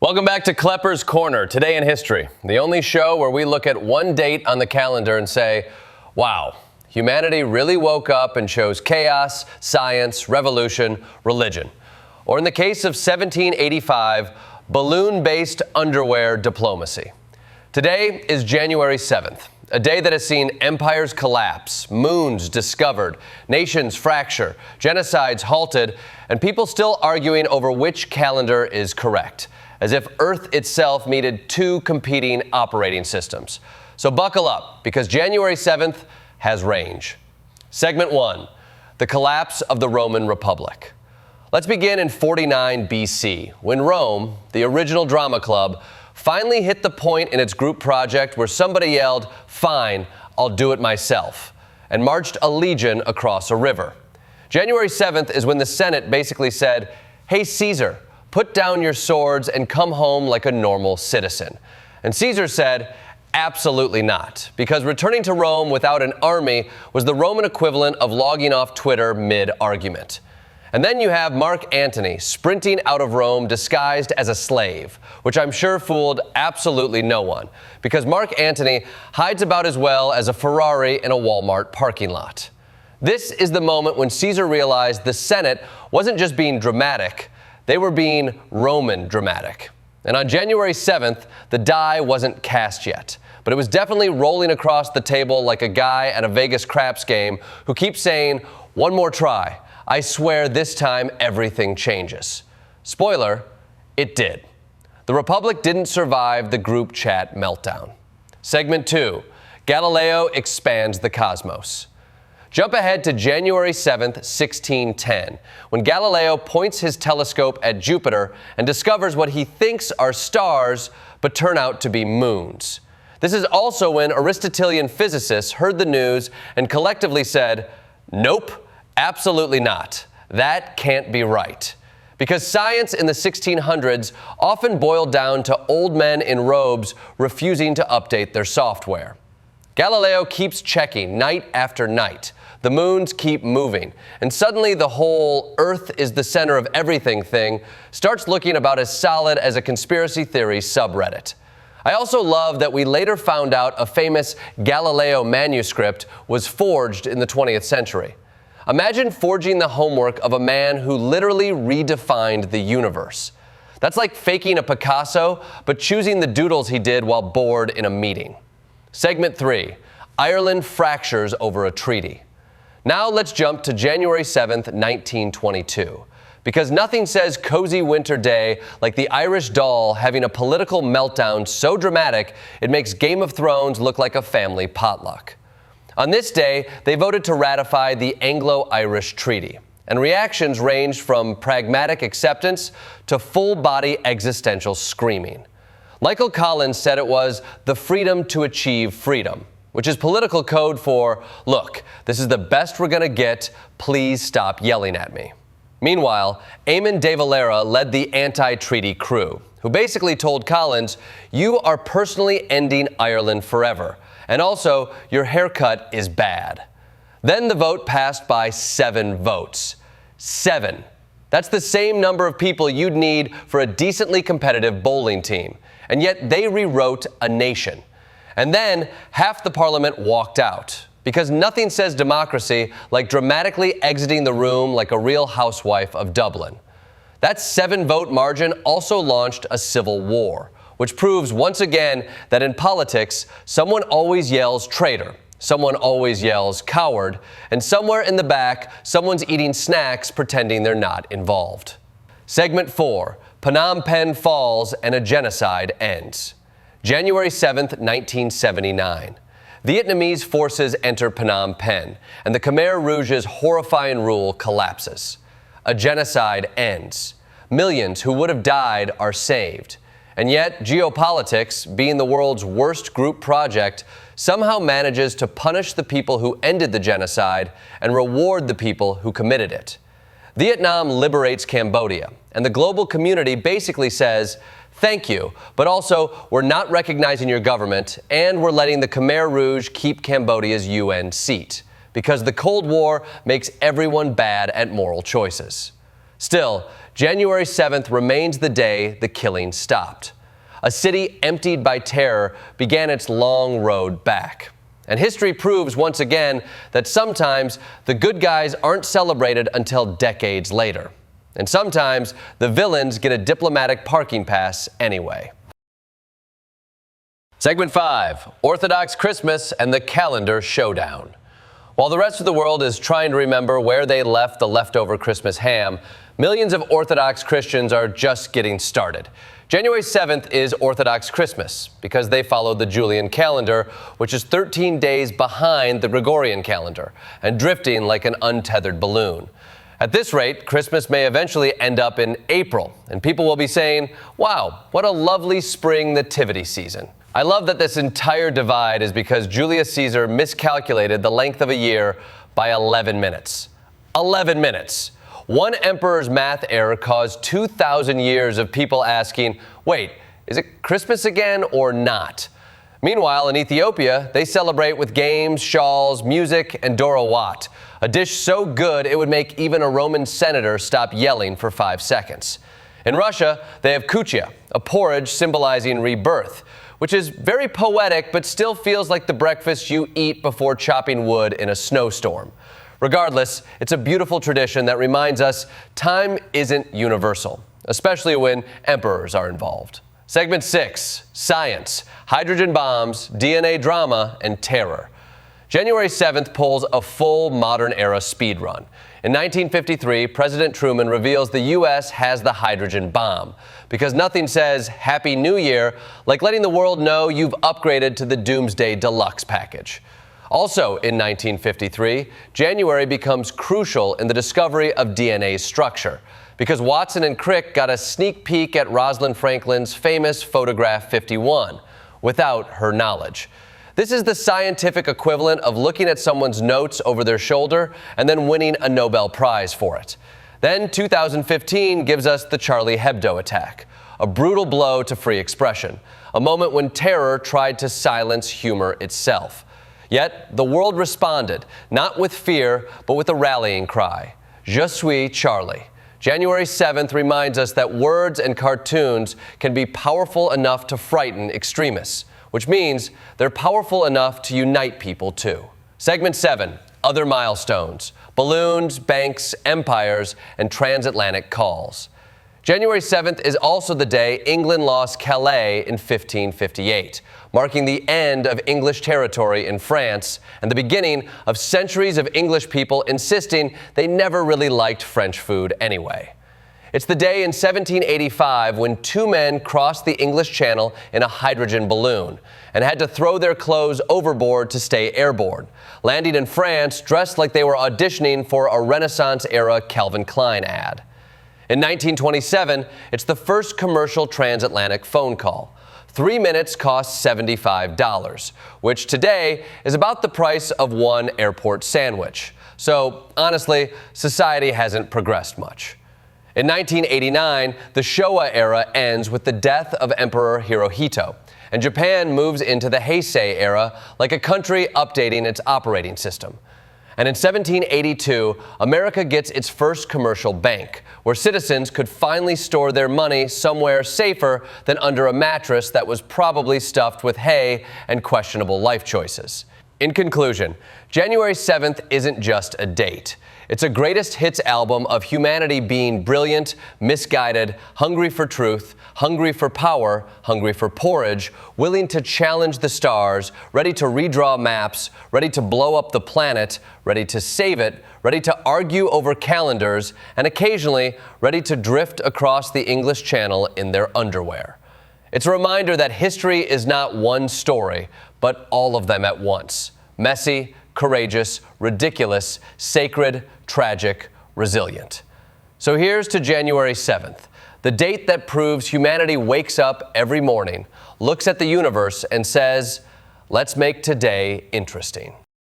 Welcome back to Kleppers Corner, Today in History, the only show where we look at one date on the calendar and say, wow, humanity really woke up and chose chaos, science, revolution, religion. Or in the case of 1785, balloon-based underwear diplomacy. Today is January 7th, a day that has seen empires collapse, moons discovered, nations fracture, genocides halted, and people still arguing over which calendar is correct, as if Earth itself needed two competing operating systems. So buckle up, because January 7th has range. Segment 1, the collapse of the Roman Republic. Let's begin in 49 BC, when Rome, the original drama club, finally hit the point in its group project where somebody yelled, "Fine, I'll do it myself," and marched a legion across a river. January 7th is when the Senate basically said, "Hey, Caesar, put down your swords and come home like a normal citizen." And Caesar said, absolutely not, because returning to Rome without an army was the Roman equivalent of logging off Twitter mid-argument. And then you have Mark Antony sprinting out of Rome disguised as a slave, which I'm sure fooled absolutely no one, because Mark Antony hides about as well as a Ferrari in a Walmart parking lot. This is the moment when Caesar realized the Senate wasn't just being dramatic, they were being Roman dramatic. And on January 7th, the die wasn't cast yet, but it was definitely rolling across the table like a guy at a Vegas craps game who keeps saying, "One more try. I swear this time everything changes." Spoiler, it did. The Republic didn't survive the group chat meltdown. Segment 2, Galileo expands the cosmos. Jump ahead to January 7th, 1610, when Galileo points his telescope at Jupiter and discovers what he thinks are stars, but turn out to be moons. This is also when Aristotelian physicists heard the news and collectively said, "Nope, absolutely not. That can't be right." Because science in the 1600s often boiled down to old men in robes refusing to update their software. Galileo keeps checking night after night. The moons keep moving, and suddenly the whole Earth is the center of everything thing starts looking about as solid as a conspiracy theory subreddit. I also love that we later found out a famous Galileo manuscript was forged in the 20th century. Imagine forging the homework of a man who literally redefined the universe. That's like faking a Picasso, but choosing the doodles he did while bored in a meeting. Segment 3, Ireland fractures over a treaty. Now let's jump to January 7th, 1922, because nothing says cozy winter day like the Irish doll having a political meltdown so dramatic it makes Game of Thrones look like a family potluck. On this day, they voted to ratify the Anglo-Irish Treaty, and reactions ranged from pragmatic acceptance to full-body existential screaming. Michael Collins said it was the freedom to achieve freedom, which is political code for, look, this is the best we're going to get, please stop yelling at me. Meanwhile, Eamon de Valera led the anti-treaty crew, who basically told Collins, you are personally ending Ireland forever, and also your haircut is bad. Then the vote passed by 7 votes. 7. That's the same number of people you'd need for a decently competitive bowling team, and yet they rewrote a nation. And then half the parliament walked out, because nothing says democracy like dramatically exiting the room like a real housewife of Dublin. That 7-vote margin also launched a civil war, which proves once again that in politics, someone always yells traitor, someone always yells coward, and somewhere in the back, someone's eating snacks pretending they're not involved. Segment 4, Phnom Penh falls and a genocide ends. January 7th, 1979. Vietnamese forces enter Phnom Penh, and the Khmer Rouge's horrifying rule collapses. A genocide ends. Millions who would have died are saved. And yet, geopolitics, being the world's worst group project, somehow manages to punish the people who ended the genocide and reward the people who committed it. Vietnam liberates Cambodia, and the global community basically says, thank you, but also we're not recognizing your government, and we're letting the Khmer Rouge keep Cambodia's UN seat, because the Cold War makes everyone bad at moral choices. Still, January 7th remains the day the killing stopped. A city emptied by terror began its long road back. And history proves once again that sometimes the good guys aren't celebrated until decades later. And sometimes the villains get a diplomatic parking pass anyway. Segment 5, Orthodox Christmas and the Calendar Showdown. While the rest of the world is trying to remember where they left the leftover Christmas ham, millions of Orthodox Christians are just getting started. January 7th is Orthodox Christmas because they follow the Julian calendar, which is 13 days behind the Gregorian calendar and drifting like an untethered balloon. At this rate, Christmas may eventually end up in April, and people will be saying, wow, what a lovely spring nativity season. I love that this entire divide is because Julius Caesar miscalculated the length of a year by 11 minutes. 11 minutes. One emperor's math error caused 2,000 years of people asking, wait, is it Christmas again or not? Meanwhile, in Ethiopia, they celebrate with games, shawls, music, and Dora Wat, a dish so good it would make even a Roman senator stop yelling for 5 seconds. In Russia, they have kuchia, a porridge symbolizing rebirth, which is very poetic but still feels like the breakfast you eat before chopping wood in a snowstorm. Regardless, it's a beautiful tradition that reminds us time isn't universal, especially when emperors are involved. Segment 6, Science, Hydrogen Bombs, DNA Drama, and Terror. January 7th pulls a full modern-era speed run. In 1953, President Truman reveals the U.S. has the hydrogen bomb, because nothing says Happy New Year like letting the world know you've upgraded to the Doomsday Deluxe package. Also in 1953, January becomes crucial in the discovery of DNA structure, because Watson and Crick got a sneak peek at Rosalind Franklin's famous photograph 51, without her knowledge. This is the scientific equivalent of looking at someone's notes over their shoulder and then winning a Nobel Prize for it. Then 2015 gives us the Charlie Hebdo attack, a brutal blow to free expression, a moment when terror tried to silence humor itself. Yet the world responded, not with fear, but with a rallying cry, Je suis Charlie. January 7th reminds us that words and cartoons can be powerful enough to frighten extremists, which means they're powerful enough to unite people too. Segment 7, Other Milestones, Balloons, Banks, Empires, and Transatlantic Calls. January 7th is also the day England lost Calais in 1558, marking the end of English territory in France and the beginning of centuries of English people insisting they never really liked French food anyway. It's the day in 1785 when 2 men crossed the English Channel in a hydrogen balloon and had to throw their clothes overboard to stay airborne, landing in France dressed like they were auditioning for a Renaissance-era Calvin Klein ad. In 1927, it's the first commercial transatlantic phone call. 3 minutes cost $75, which today is about the price of 1 airport sandwich. So, honestly, society hasn't progressed much. In 1989, the Showa era ends with the death of Emperor Hirohito, and Japan moves into the Heisei era like a country updating its operating system. And in 1782, America gets its first commercial bank, where citizens could finally store their money somewhere safer than under a mattress that was probably stuffed with hay and questionable life choices. In conclusion, January 7th isn't just a date. It's a greatest hits album of humanity being brilliant, misguided, hungry for truth, hungry for power, hungry for porridge, willing to challenge the stars, ready to redraw maps, ready to blow up the planet, ready to save it, ready to argue over calendars, and occasionally ready to drift across the English Channel in their underwear. It's a reminder that history is not one story, but all of them at once. Messy, courageous, ridiculous, sacred, tragic, resilient. So here's to January 7th, the date that proves humanity wakes up every morning, looks at the universe, and says, let's make today interesting.